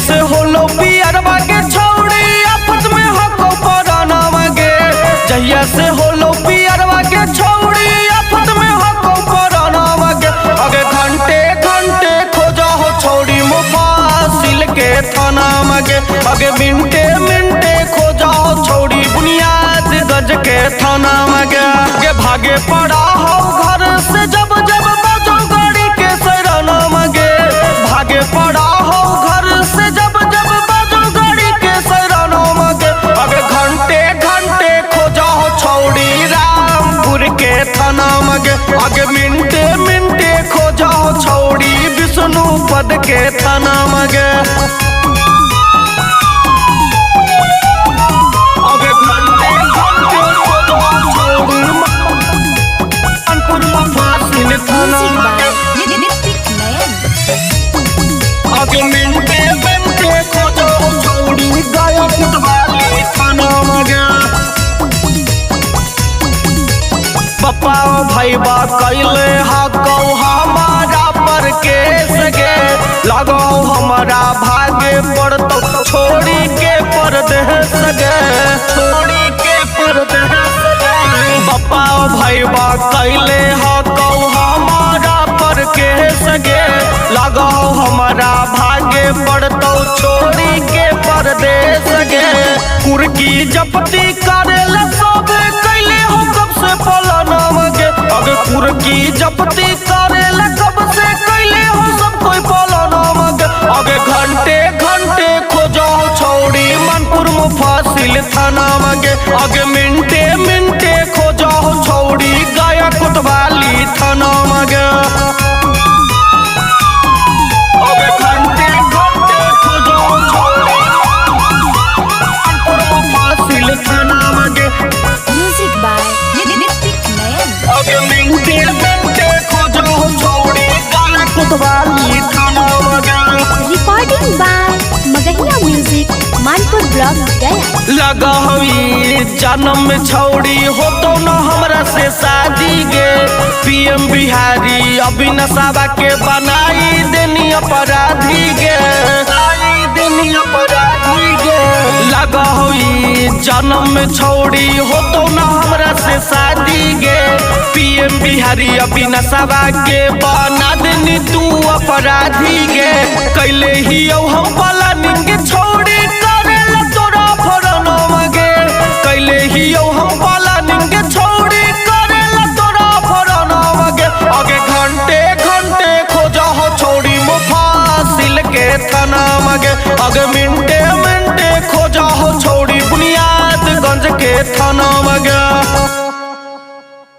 से होलो पियरवा के छौड़ी आफत में हको पराना मगे। जहिया से होलो पियरवा के छौड़ी आफत में हको पराना मगे। अगे घंटे घंटे खोजा हो छौड़ी मुफासिल के थाना मगे। अगे मिनटे मिनटे खोजा हो छौड़ी बुनियाद गज के थाना मगे। आगे भागे पड़ा हो घर से जब जब बाजो गाड़ी के सराना मगे। भागे पड़ा हो घर से जब जब बाजो गाड़ी के सराना मगे। अगे घंटे घंटे खोजा हो छौड़ी रामपुर के थाना मगे। आगे मिनटे मिनटे खोजा हो छौड़ी विष्णुपद के थाना मगे। आगे मिनटे मिनटे खोजो छौड़ी गाया कुटवाली थाना मगे। पप्पा भाई बा कैले हाकौ हमारा पर के सगे। लगो हमारा भागे पड़तो छोड़ी के परदेस सगे। छोड़ी के परदेस सगे। पप्पा भाई बा कैले हाकौ हमारा पर के सगे। लगो हमारा भागे पड़तो छोड़ी के परदेस गे। कुर्की जपती करेला सब कैले हो कब से पलाना मगे। अगे कुर्की जपती करेला कब से कैले हो सब कोई पलाना मगे। अगे घंटे घंटे खोजो छौड़ी मनपुर मुफासिल थाना मगे। अगे मिनटे मिनटे खोजो छौड़ी गाया कोतवाली थाना मगे। Music by Nitik Nayan. अगे मिनटे मिनटे खोजो छौड़ी गाना कोतवाली थाना मगे। Recording by Magahiya Music, Manpur Block, Gaya. लगा हुई जन्म में छौड़ी हो तो न हमरा से शादी गे। पीएम बिहारी अभी नशाबा के बनाई देनी अपराधी गे। देनी अपराधी गे। लगा हुई जन्म में छौड़ी हो तो न हमरा से शादी गे। पीएम बिहारी अभी नशाबा के बना देनी तू अपराधी गे। कैले ही हम वाला निंगे छौड़ी करेला तोरा फरना मगे। कैले ही हम वाला निंगे छौड़ी करेला तोरा फरना मगे। आगे घंटे घंटे खोजा हो छौड़ी मुफासिल के थाना मगे। आगे मिनटे मिनटे खोजा हो छौड़ी बुनियाद गंज के थाना मगे।